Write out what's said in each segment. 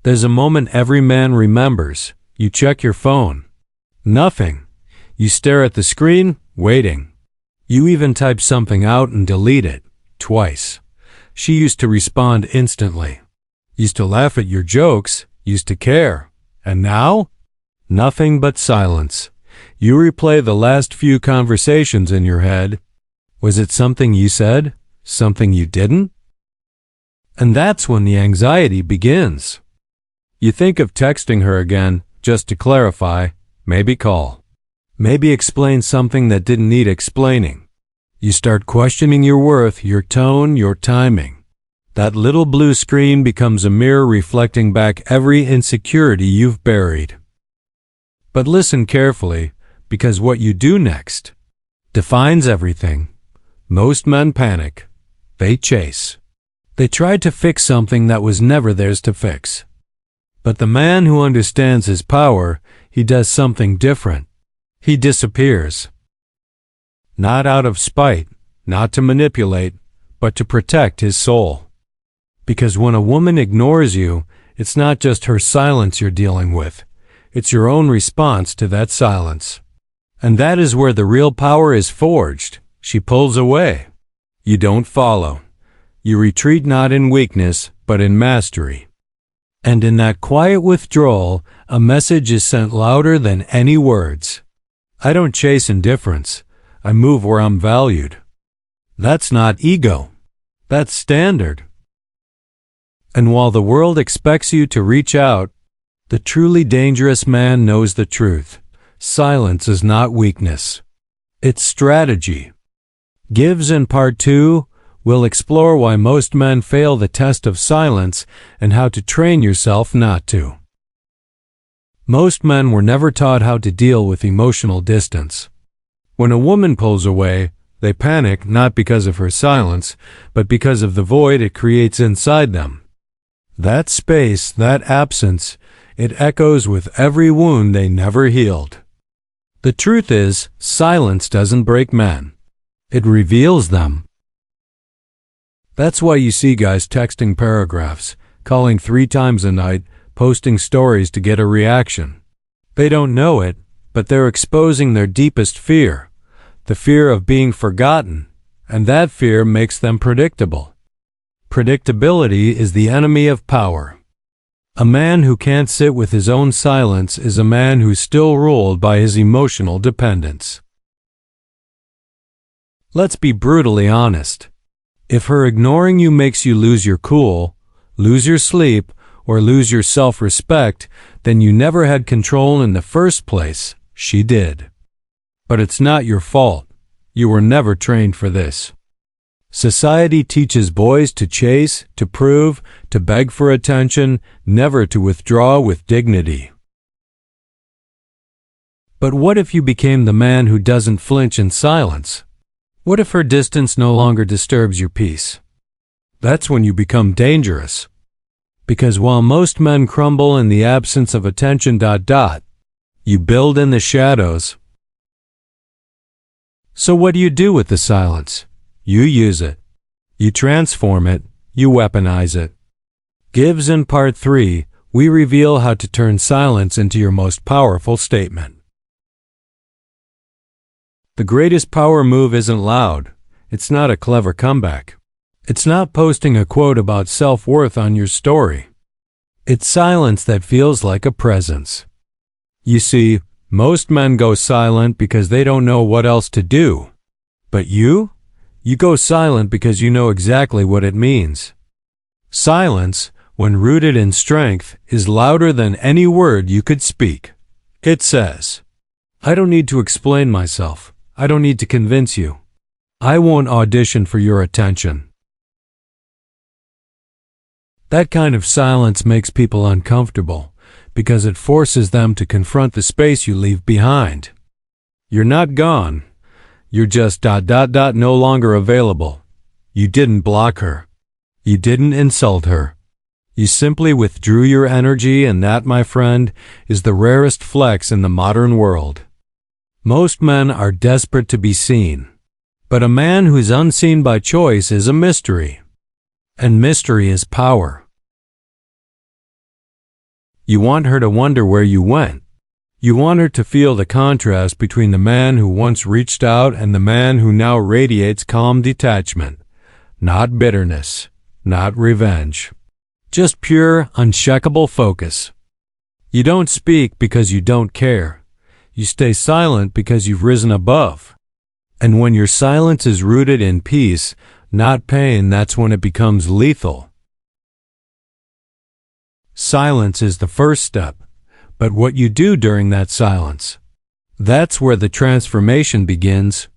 There's a moment every man remembers. You check your phone. Nothing. You stare at the screen, waiting. You even type something out and delete it, twice. She used to respond instantly. Used to laugh at your jokes, used to care. And now? Nothing but silence. You replay the last few conversations in your head. Was it something you said? Something you didn't? And that's when the anxiety begins. You think of texting her again, just to clarify, maybe call. Maybe explain something that didn't need explaining. You start questioning your worth, your tone, your timing. That little blue screen becomes a mirror reflecting back every insecurity you've buried. But listen carefully, because what you do next defines everything. Most men panic. They chase. They tried to fix something that was never theirs to fix. But the man who understands his power, he does something different. He disappears. Not out of spite, not to manipulate, but to protect his soul. Because when a woman ignores you, it's not just her silence you're dealing with. It's your own response to that silence. And that is where the real power is forged. She pulls away. You don't follow. You retreat not in weakness, but in mastery. And in that quiet withdrawal, a message is sent louder than any words. I don't chase indifference. I move where I'm valued. That's not ego. That's standard. And while the world expects you to reach out, the truly dangerous man knows the truth. Silence is not weakness. It's strategy. Gives in Part 2, we'll explore why most men fail the test of silence and how to train yourself not to. Most men were never taught how to deal with emotional distance. When a woman pulls away, they panic not because of her silence, but because of the void it creates inside them. That space, that absence, it echoes with every wound they never healed. The truth is, silence doesn't break men. It reveals them. That's why you see guys texting paragraphs, calling 3 times a night, posting stories to get a reaction. They don't know it, but they're exposing their deepest fear, the fear of being forgotten, and that fear makes them predictable. Predictability is the enemy of power. A man who can't sit with his own silence is a man who's still ruled by his emotional dependence. Let's be brutally honest. If her ignoring you makes you lose your cool, lose your sleep, or lose your self-respect, then you never had control in the first place. She did. But it's not your fault. You were never trained for this. Society teaches boys to chase, to prove, to beg for attention, never to withdraw with dignity. But what if you became the man who doesn't flinch in silence? What if her distance no longer disturbs your peace? That's when you become dangerous. Because while most men crumble in the absence of attention, you build in the shadows. So what do you do with the silence? You use it. You transform it. You weaponize it. Gives in Part 3, we reveal how to turn silence into your most powerful statement. The greatest power move isn't loud. It's not a clever comeback. It's not posting a quote about self-worth on your story. It's silence that feels like a presence. You see, most men go silent because they don't know what else to do. But you go silent because you know exactly what it means. Silence, when rooted in strength, is louder than any word you could speak. It says, I don't need to explain myself. I don't need to convince you. I won't audition for your attention. That kind of silence makes people uncomfortable because it forces them to confront the space you leave behind. You're not gone. You're just no longer available. You didn't block her. You didn't insult her. You simply withdrew your energy, and that, my friend, is the rarest flex in the modern world. Most men are desperate to be seen, but a man who's unseen by choice is a mystery, and mystery is power. You want her to wonder where you went. You want her to feel the contrast between the man who once reached out and the man who now radiates calm detachment. Not bitterness, not revenge. Just pure, unshakable focus. You don't speak because you don't care. You stay silent because you've risen above. And when your silence is rooted in peace, not pain, that's when it becomes lethal. Silence is the first step, but what you do during that silence, that's where the transformation begins.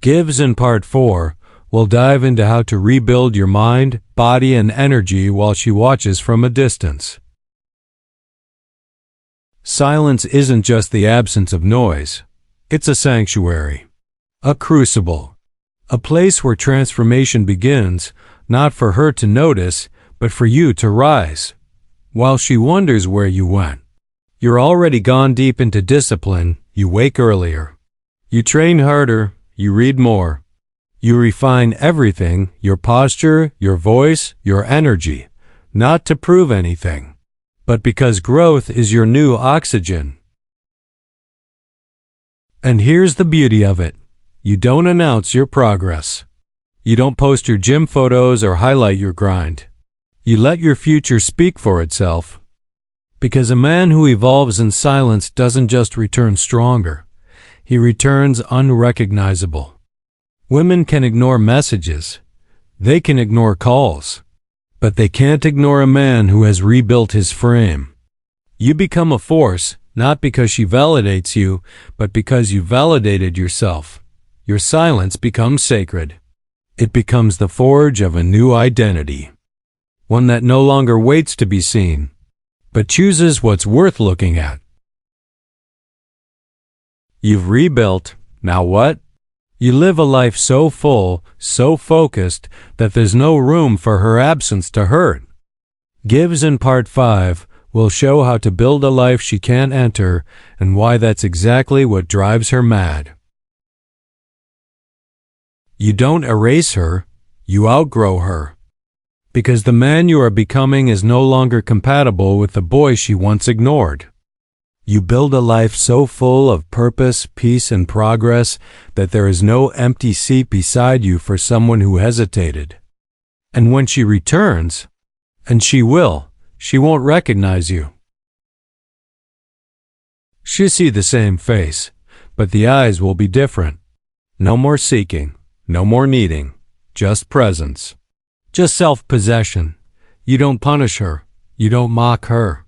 Gives in Part 4, we'll dive into how to rebuild your mind, body, and energy while she watches from a distance. Silence isn't just the absence of noise. It's a sanctuary, a crucible, a place where transformation begins, not for her to notice, but for you to rise. While she wonders where you went, you're already gone deep into discipline. You wake earlier. You train harder. You read more. You refine everything, your posture, your voice, your energy, not to prove anything, but because growth is your new oxygen. And here's the beauty of it. You don't announce your progress. You don't post your gym photos or highlight your grind. You let your future speak for itself. Because a man who evolves in silence doesn't just return stronger. He returns unrecognizable. Women can ignore messages. They can ignore calls. But they can't ignore a man who has rebuilt his frame. You become a force, not because she validates you, but because you validated yourself. Your silence becomes sacred. It becomes the forge of a new identity. One that no longer waits to be seen, but chooses what's worth looking at. You've rebuilt. Now what? You live a life so full, so focused, that there's no room for her absence to hurt. Gives in Part 5 will show how to build a life she can't enter and why that's exactly what drives her mad. You don't erase her, you outgrow her. Because the man you are becoming is no longer compatible with the boy she once ignored. You build a life so full of purpose, peace, and progress that there is no empty seat beside you for someone who hesitated. And when she returns, and she will, she won't recognize you. She'll see the same face, but the eyes will be different. No more seeking, no more needing, just presence. Just self-possession. You don't punish her. You don't mock her.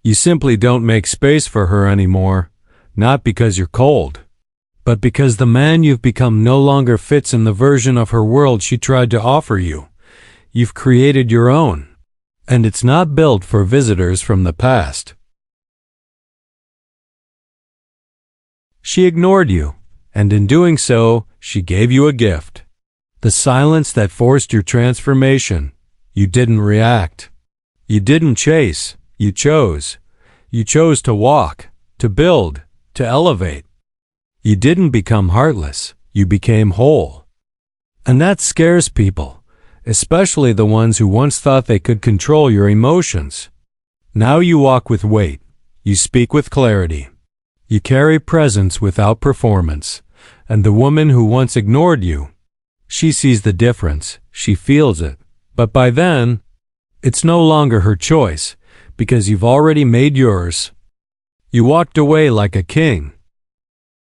You simply don't make space for her anymore, not because you're cold, but because the man you've become no longer fits in the version of her world she tried to offer you. You've created your own, and it's not built for visitors from the past. She ignored you, and in doing so, she gave you a gift. The silence that forced your transformation. You didn't react. You didn't chase. You chose. You chose to walk, to build, to elevate. You didn't become heartless. You became whole. And that scares people, especially the ones who once thought they could control your emotions. Now you walk with weight. You speak with clarity. You carry presence without performance. And the woman who once ignored you, she sees the difference. She feels it. But by then, it's no longer her choice, because you've already made yours. You walked away like a king,